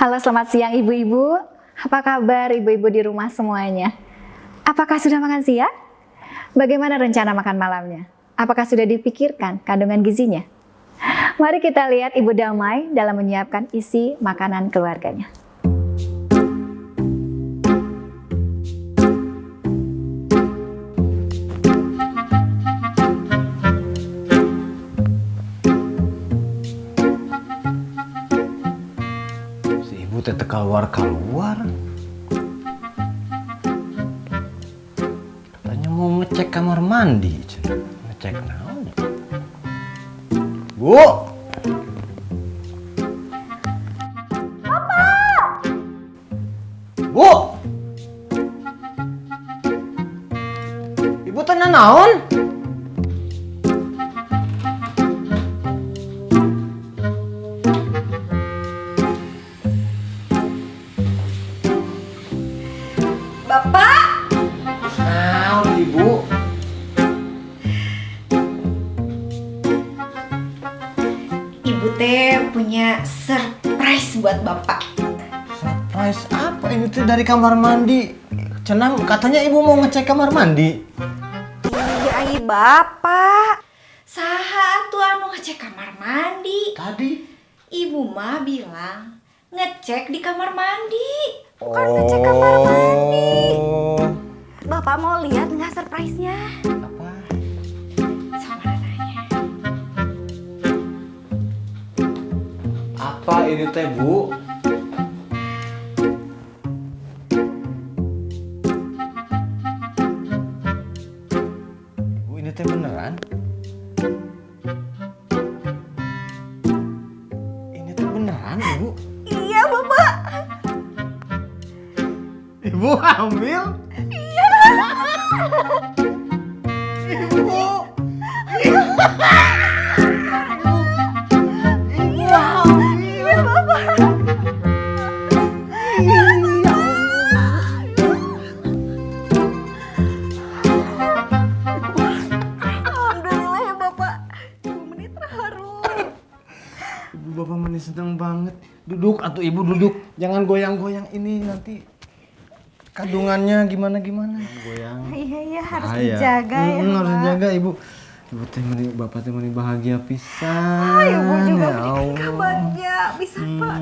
Halo, selamat siang ibu-ibu. Apa kabar ibu-ibu di rumah semuanya? Apakah sudah makan siang? Bagaimana rencana makan malamnya? Apakah sudah dipikirkan kandungan gizinya? Mari kita lihat Ibu Damai dalam menyiapkan isi makanan keluarganya. Tete keluar katanya mau ngecek kamar mandi. Ngecek naon? Bu, Bu, ibu tanya naon? Bapak! Naon ibu? Ibu teh punya surprise buat Bapak. Surprise apa ini tuh dari kamar mandi? Cenah katanya ibu mau ngecek kamar mandi. Iya, Bapak. Saha atuh anu ngecek kamar mandi? Tadi Ibu mah bilang ngecek di kamar mandi. Bukan ngecek kamar mandi. Bapak mau lihat nggak surprise-nya? Apa? Sama nanya. Apa ini teh, Bu? Bu, ini teh beneran? Ini teh beneran, Ibu? Iya, Bapak. Ibu hamil? Iya. Ibu. Ibu hamil. Iya, Bapak. Alhamdulillah ya, Bapak. 2 menit terharu. Ibu bapak meni seneng banget. Duduk atuh ibu duduk. Jangan goyang-goyang ini nanti kandungannya gimana-gimana. Goyang. Iya, harus Bahaya. dijaga ya, Harus Pak. dijaga ibu. Ibu teh meni bapak teh meni bahagia pisan. Ibu juga Ya menjadi Allah. kabarnya. Bisa, Pak.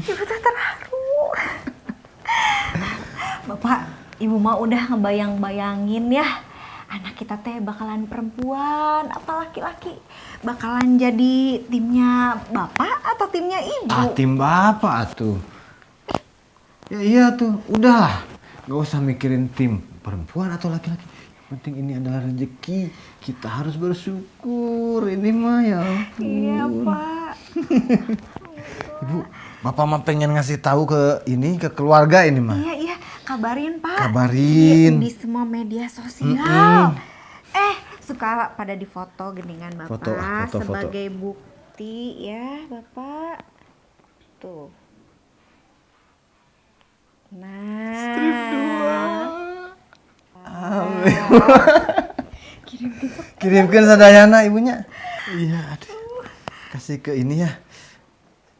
Ibu teh terharu. Bapak, Ibu mah udah ngebayang-bayangin ya. Anak kita teh bakalan perempuan apa laki-laki? Bakalan jadi timnya Bapak atau timnya Ibu? Ah, tim bapak atuh. Ya iya tuh, udahlah. Gak usah mikirin tim perempuan atau laki-laki. Yang penting ini adalah rezeki. Kita harus bersyukur. Ini mah ya ampun. Iya, Pak. Ibu, bapak mah pengen ngasih tahu ke ini, ke keluarga ini mah. Iya, kabarin, Pak. Kabarin. Di semua media sosial. Suka pada difoto geningan Bapak Foto. sebagai bukti ya, Bapak. Tuh. Nah. Amin. Kirim-kirim. Kirimkan sadayana ibunya. Iya, aduh. Kasih ke ini ya.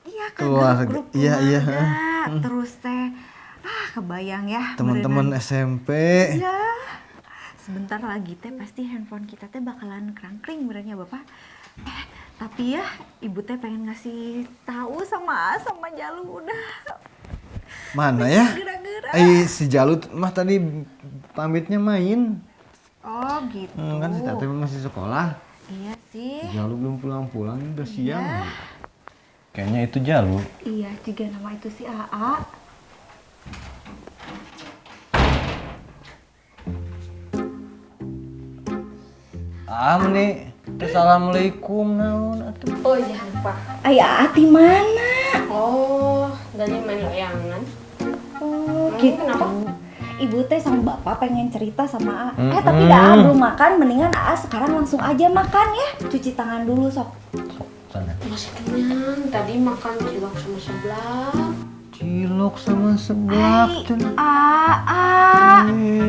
Iya, ke Keluarga. grup Iya. keluarga. Terus teh kebayang ya Teman-teman SMP. ya. Sebentar lagi teh pasti handphone kita teh bakalan kerangkring benernya Bapak. Tapi ya Ibu teh pengen ngasih tahu sama Jalu udah Mana ya? gerak-gerak. Si Jalut mah tadi pamitnya main. Oh gitu. Kan si Tete masih sekolah. Iya sih. Si Jalut belum pulang-pulang, udah siang. Iya. Kayaknya itu Jalut. Iya, juga nama itu si AA. Nih. Assalamualaikum naon atuh. Oh iya lupa. Ayah Ati mana? Oh, dari main layangan. Oh gitu. Kenapa? Ibu teh sama Bapak pengen cerita sama AA. Mm-mm. Tapi dah belum makan, mendingan AA sekarang langsung aja makan ya. Cuci tangan dulu sok. Sana. Masih kenyang. Tadi makan cilok sama seblak. Cilok sama seblak. AA,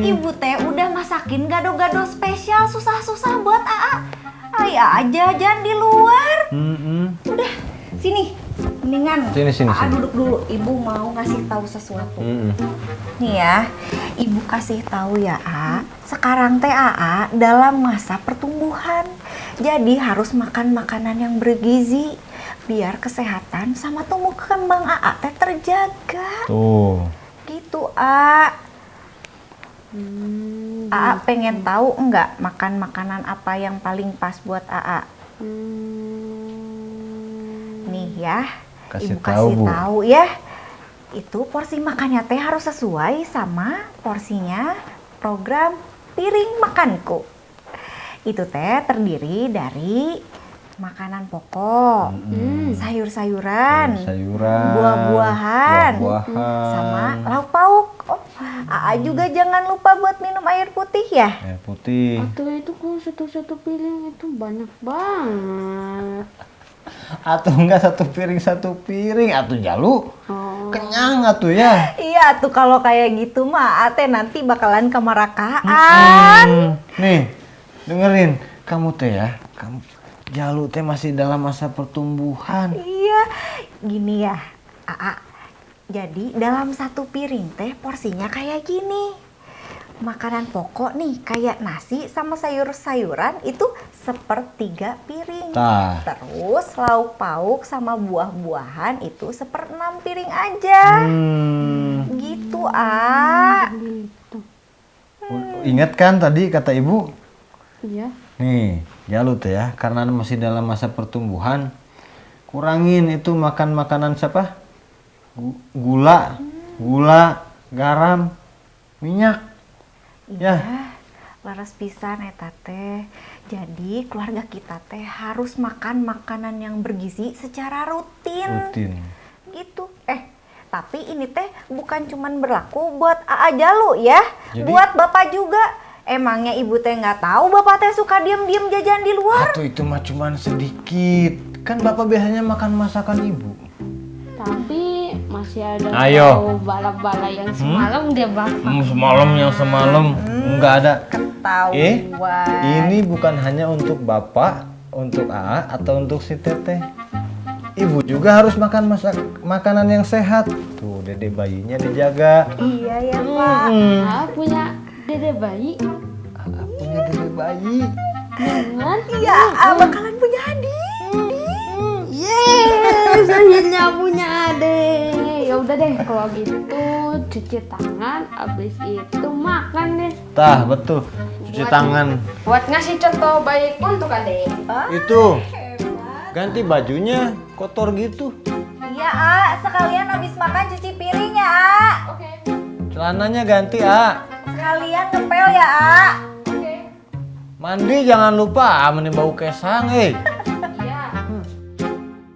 Ibu teh udah masakin gado-gado spesial susah-susah buat AA. Ayah aja jangan di luar. Udah, sini. Mendingan Sini. duduk dulu. Ibu mau ngasih tahu sesuatu. Mm-mm. Nih ya, Ibu kasih tahu ya, A. Sekarang teh AA dalam masa pertumbuhan. Jadi harus makan makanan yang bergizi biar kesehatan sama tumbuh kembang AA teh terjaga. Tuh. Gitu, A. AA pengen tahu enggak makan makanan apa yang paling pas buat AA? Nih ya, Kasih Ibu tahu, kasih Bu. tahu ya. Itu porsi makannya teh harus sesuai sama porsinya program piring makanku. Itu teh terdiri dari makanan pokok, sayur-sayuran, buah-buahan, sama lauk pauk. Oh, AA juga jangan lupa buat minum air putih ya. Air putih. Atau itu kalau satu piring itu banyak banget. Atau enggak satu piring atuh Jalu. Kenyang atuh ya. Iya tuh kalau kayak gitu mah ate nanti bakalan kemarakaan. Nih, dengerin. Kamu teh ya, Jalu teh masih dalam masa pertumbuhan. Iya, gini ya, AA. Jadi dalam satu piring teh porsinya kayak gini. Makanan pokok nih kayak nasi sama sayur-sayuran itu 1/3 piring. Tah. Terus lauk pauk sama buah-buahan itu 1/6 piring aja. Gitu, A. Ingat kan tadi kata ibu? Iya. Nih, Jalu teh ya, karena masih dalam masa pertumbuhan, kurangin itu makan makanan siapa? Gula, garam, minyak. Iya, laras pisan eta teh. Jadi keluarga kita teh harus makan makanan yang bergizi secara rutin. Gitu. Tapi ini teh bukan cuman berlaku buat AA Jalu ya. Jadi? Buat Bapak juga. Emangnya Ibu teh nggak tahu Bapak teh suka diem-diem jajan di luar? Atuh itu mah cuman sedikit. Kan Bapak biasanya makan masakan ibu. Tapi masih ada Ayo. tahu bala-bala yang semalam dia bakar. Semalam enggak ada. Ketahuan. Ini bukan hanya untuk Bapak, untuk AA atau untuk si Teteh. Ibu juga harus makan makanan yang sehat. Tuh, dede bayinya dijaga. Iya ya Pak. Ah, punya dede bayi. AA punya dede bayi. Beneran? Iya, AA bakalan punya adik. Yes, akhirnya punya adik. Ya udah deh kalau gitu cuci tangan, abis itu makan deh. Tah, betul. Cuci tangan. Buat ngasih contoh baik untuk adik. Itu. Ganti bajunya, kotor gitu. Iya, A. Sekalian habis makan cuci piring ya, A. Oke. Celananya ganti, A. Sekalian ngepel ya, A. Oke. Mandi jangan lupa, meni bau kesang, Iya.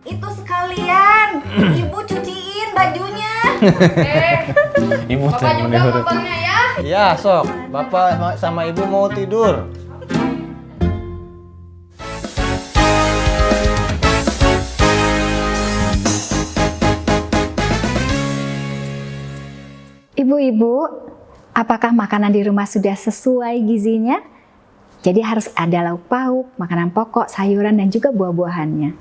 Itu sekalian. Ibu cuciin bajunya. Oke. Ibu Bapak juga motornya ya. Iya, sok. Bapak sama ibu mau tidur. Ibu-ibu, apakah makanan di rumah sudah sesuai gizinya? Jadi harus ada lauk pauk, makanan pokok, sayuran, dan juga buah-buahannya.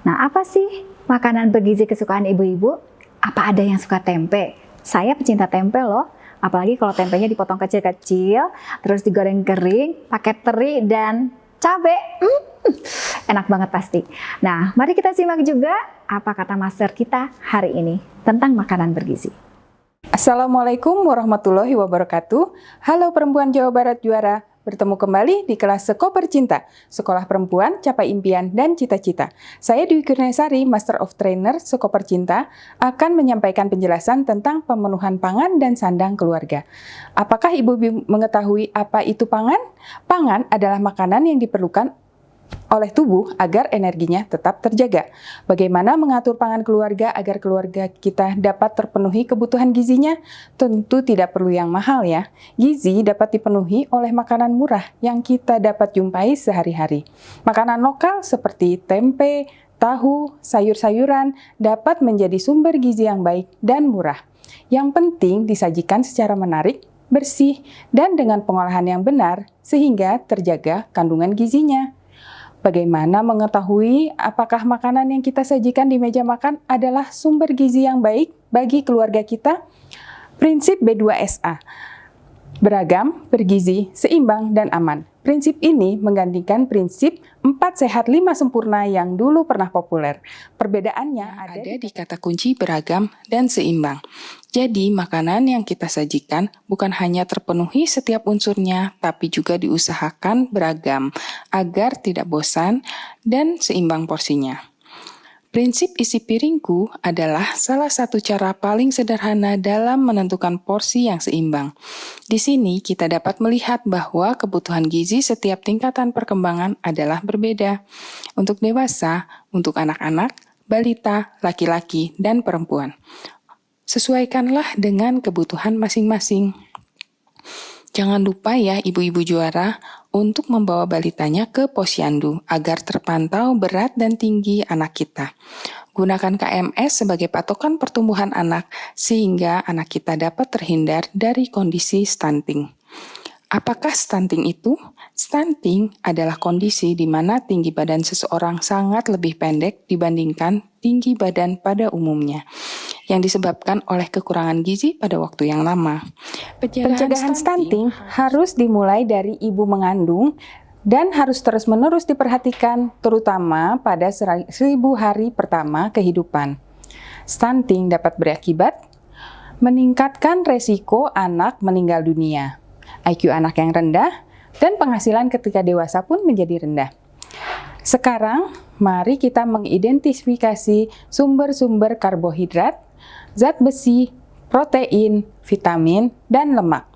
Nah, apa sih makanan bergizi kesukaan ibu-ibu? Apa ada yang suka tempe? Saya pecinta tempe loh. Apalagi kalau tempenya dipotong kecil-kecil, terus digoreng kering, pakai teri dan cabai. Enak banget pasti. Nah, mari kita simak juga apa kata master kita hari ini tentang makanan bergizi. Assalamualaikum warahmatullahi wabarakatuh. Halo perempuan Jawa Barat juara. Bertemu kembali di kelas Sekoper Cinta, Sekolah Perempuan Capai Impian dan Cita-Cita. Saya Dwi Kurniasari, Master of Trainer Sekoper Cinta, akan menyampaikan penjelasan tentang pemenuhan pangan dan sandang keluarga. Apakah Ibu mengetahui apa itu pangan? Pangan adalah makanan yang diperlukan oleh tubuh agar energinya tetap terjaga. Bagaimana mengatur pangan keluarga agar keluarga kita dapat terpenuhi kebutuhan gizinya? Tentu tidak perlu yang mahal ya. Gizi dapat dipenuhi oleh makanan murah yang kita dapat jumpai sehari-hari. Makanan lokal seperti tempe, tahu, sayur-sayuran dapat menjadi sumber gizi yang baik dan murah. Yang penting disajikan secara menarik, bersih, dan dengan pengolahan yang benar sehingga terjaga kandungan gizinya. Bagaimana mengetahui apakah makanan yang kita sajikan di meja makan adalah sumber gizi yang baik bagi keluarga kita? Prinsip B2SA, beragam, bergizi, seimbang, dan aman. Prinsip ini menggantikan prinsip 4 sehat 5 sempurna yang dulu pernah populer. Perbedaannya ada di kata kunci beragam dan seimbang. Jadi, makanan yang kita sajikan bukan hanya terpenuhi setiap unsurnya, tapi juga diusahakan beragam agar tidak bosan dan seimbang porsinya. Prinsip isi piringku adalah salah satu cara paling sederhana dalam menentukan porsi yang seimbang. Di sini kita dapat melihat bahwa kebutuhan gizi setiap tingkatan perkembangan adalah berbeda. Untuk dewasa, untuk anak-anak, balita, laki-laki, dan perempuan. Sesuaikanlah dengan kebutuhan masing-masing. Jangan lupa ya ibu-ibu juara untuk membawa balitanya ke posyandu agar terpantau berat dan tinggi anak kita. Gunakan KMS sebagai patokan pertumbuhan anak sehingga anak kita dapat terhindar dari kondisi stunting. Apakah stunting itu? Stunting adalah kondisi di mana tinggi badan seseorang sangat lebih pendek dibandingkan tinggi badan pada umumnya, yang disebabkan oleh kekurangan gizi pada waktu yang lama. Pencegahan stunting harus dimulai dari ibu mengandung dan harus terus-menerus diperhatikan, terutama pada 1000 hari pertama kehidupan. Stunting dapat berakibat meningkatkan resiko anak meninggal dunia, IQ anak yang rendah, dan penghasilan ketika dewasa pun menjadi rendah. Sekarang, mari kita mengidentifikasi sumber-sumber karbohidrat, zat besi, protein, vitamin, dan lemak.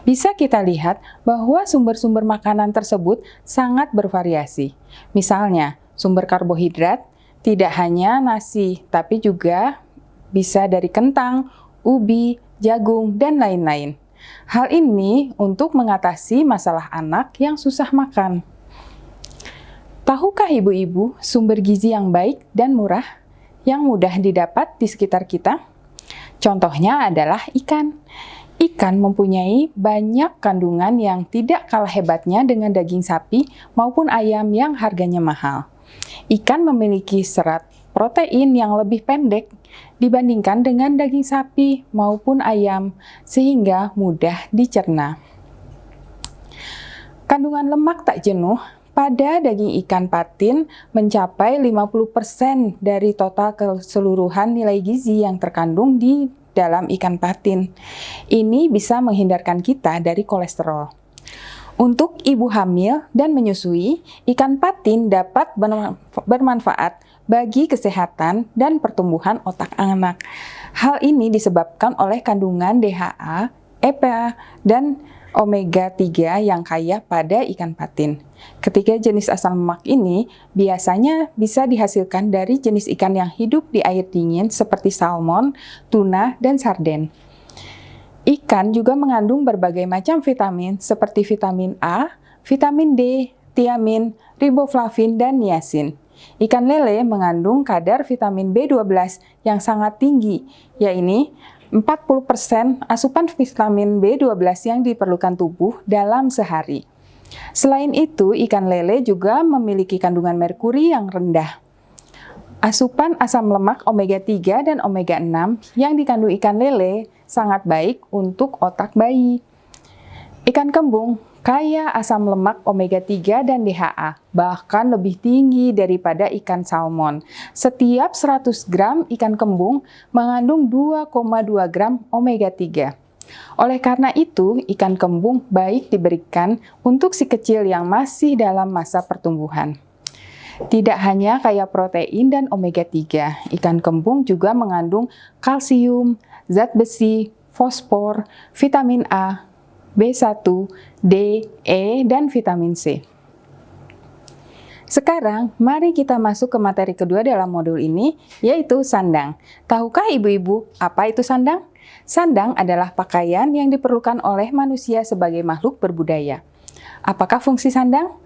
Bisa kita lihat bahwa sumber-sumber makanan tersebut sangat bervariasi. Misalnya, sumber karbohidrat tidak hanya nasi, tapi juga bisa dari kentang, ubi, jagung, dan lain-lain. Hal ini untuk mengatasi masalah anak yang susah makan. Tahukah ibu-ibu sumber gizi yang baik dan murah yang mudah didapat di sekitar kita? Contohnya adalah ikan. Ikan mempunyai banyak kandungan yang tidak kalah hebatnya dengan daging sapi maupun ayam yang harganya mahal. Ikan memiliki serat protein yang lebih pendek dibandingkan dengan daging sapi maupun ayam, sehingga mudah dicerna. Kandungan lemak tak jenuh pada daging ikan patin mencapai 50% dari total keseluruhan nilai gizi yang terkandung di dalam ikan patin. Ini bisa menghindarkan kita dari kolesterol. Untuk ibu hamil dan menyusui, ikan patin dapat bermanfaat bagi kesehatan dan pertumbuhan otak anak. Hal ini disebabkan oleh kandungan DHA, EPA, dan omega 3 yang kaya pada ikan patin. Ketiga jenis asam lemak ini biasanya bisa dihasilkan dari jenis ikan yang hidup di air dingin seperti salmon, tuna, dan sarden. Ikan juga mengandung berbagai macam vitamin seperti vitamin A, vitamin D, tiamin, riboflavin, dan niacin. Ikan lele mengandung kadar vitamin B12 yang sangat tinggi, yaitu 40% asupan vitamin B12 yang diperlukan tubuh dalam sehari. Selain itu, ikan lele juga memiliki kandungan merkuri yang rendah. Asupan asam lemak omega 3 dan omega 6 yang dikandung ikan lele sangat baik untuk otak bayi. Ikan kembung kaya asam lemak omega 3 dan DHA, bahkan lebih tinggi daripada ikan salmon. Setiap 100 gram ikan kembung mengandung 2,2 gram omega 3. Oleh karena itu, ikan kembung baik diberikan untuk si kecil yang masih dalam masa pertumbuhan. Tidak hanya kaya protein dan omega 3, ikan kembung juga mengandung kalsium, zat besi, fosfor, vitamin A, B1, D, E, dan vitamin C. Sekarang, mari kita masuk ke materi kedua dalam modul ini, yaitu sandang. Tahukah ibu-ibu apa itu sandang? Sandang adalah pakaian yang diperlukan oleh manusia sebagai makhluk berbudaya. Apakah fungsi sandang?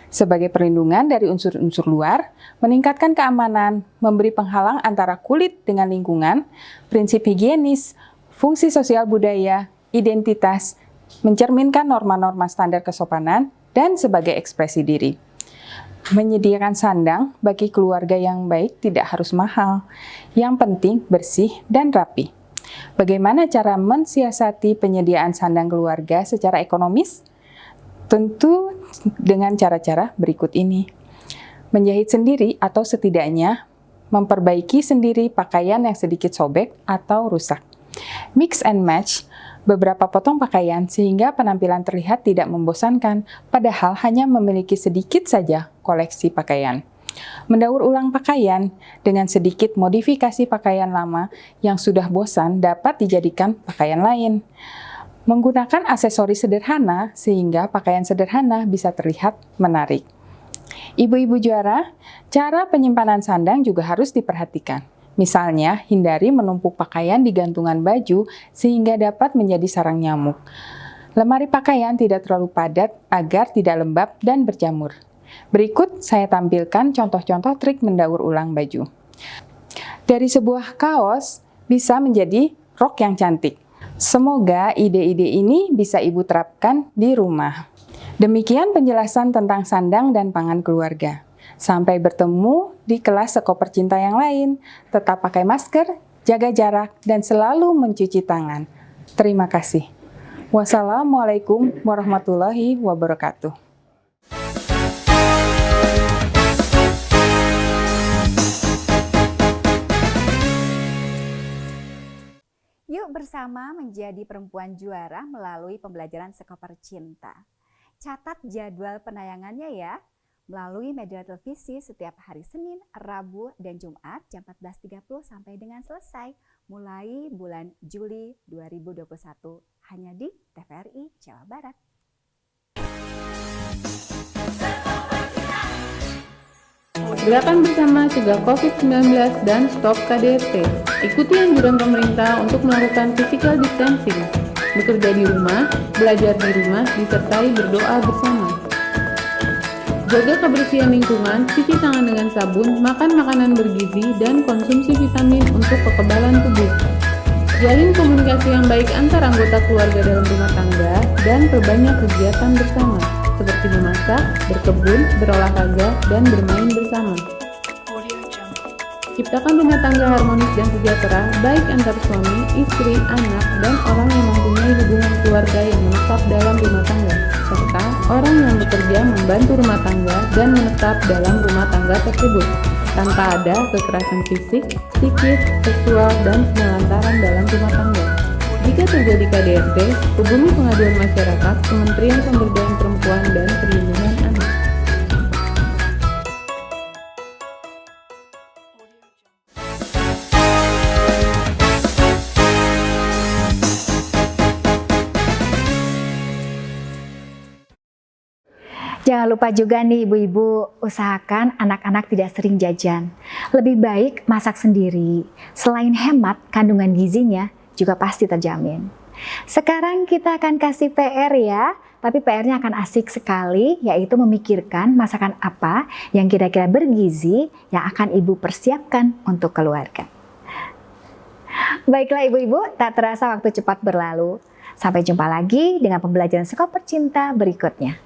Sebagai perlindungan dari unsur-unsur luar, meningkatkan keamanan, memberi penghalang antara kulit dengan lingkungan, prinsip higienis, fungsi sosial budaya, identitas, mencerminkan norma-norma standar kesopanan, dan sebagai ekspresi diri. Menyediakan sandang bagi keluarga yang baik tidak harus mahal. Yang penting bersih dan rapi. Bagaimana cara mensiasati penyediaan sandang keluarga secara ekonomis? Tentu dengan cara-cara berikut ini. Menjahit sendiri atau setidaknya memperbaiki sendiri pakaian yang sedikit sobek atau rusak. Mix and match beberapa potong pakaian sehingga penampilan terlihat tidak membosankan, padahal hanya memiliki sedikit saja koleksi pakaian. Mendaur ulang pakaian dengan sedikit modifikasi pakaian lama yang sudah bosan dapat dijadikan pakaian lain. Menggunakan aksesoris sederhana sehingga pakaian sederhana bisa terlihat menarik. Ibu-ibu juara, cara penyimpanan sandang juga harus diperhatikan. Misalnya, hindari menumpuk pakaian di gantungan baju sehingga dapat menjadi sarang nyamuk. Lemari pakaian tidak terlalu padat agar tidak lembab dan berjamur. Berikut saya tampilkan contoh-contoh trik mendaur ulang baju. Dari sebuah kaos bisa menjadi rok yang cantik. Semoga ide-ide ini bisa Ibu terapkan di rumah. Demikian penjelasan tentang sandang dan pangan keluarga. Sampai bertemu di kelas Sekoper Cinta yang lain. Tetap pakai masker, jaga jarak, dan selalu mencuci tangan. Terima kasih. Wassalamualaikum warahmatullahi wabarakatuh. Yuk bersama menjadi perempuan juara melalui pembelajaran Sekoper Cinta. Catat jadwal penayangannya ya. Melalui media televisi setiap hari Senin, Rabu, dan Jumat jam 14.30 sampai dengan selesai mulai bulan Juli 2021 hanya di TVRI Jawa Barat. Gerakan bersama cegah COVID-19 dan stop KDRT. Ikuti anjuran pemerintah untuk melakukan physical distancing, bekerja di rumah, belajar di rumah, disertai berdoa bersama. Jaga kebersihan lingkungan, cuci tangan dengan sabun, makan makanan bergizi, dan konsumsi vitamin untuk kekebalan tubuh. Jalin komunikasi yang baik antar anggota keluarga dalam rumah tangga, dan perbanyak kegiatan bersama, seperti memasak, berkebun, berolahraga, dan bermain bersama. Ciptakan rumah tangga harmonis dan sejahtera, baik antar suami, istri, anak, dan orang yang mempunyai hubungan keluarga yang menetap dalam rumah tangga, serta orang yang bekerja membantu rumah tangga dan menetap dalam rumah tangga tersebut, tanpa ada kekerasan fisik, psikis, seksual, dan penelantaran dalam rumah tangga. Jika terjadi KDRT, hubungi pengaduan masyarakat, Kementerian Pemberdayaan Perempuan dan Perlindungan Anak. Jangan lupa juga nih ibu-ibu, usahakan anak-anak tidak sering jajan. Lebih baik masak sendiri. Selain hemat, kandungan gizinya juga pasti terjamin. Sekarang kita akan kasih PR ya, tapi PR-nya akan asik sekali, yaitu memikirkan masakan apa yang kira-kira bergizi yang akan ibu persiapkan untuk keluarga. Baiklah ibu-ibu, tak terasa waktu cepat berlalu. Sampai jumpa lagi dengan pembelajaran Sekoper Cinta berikutnya.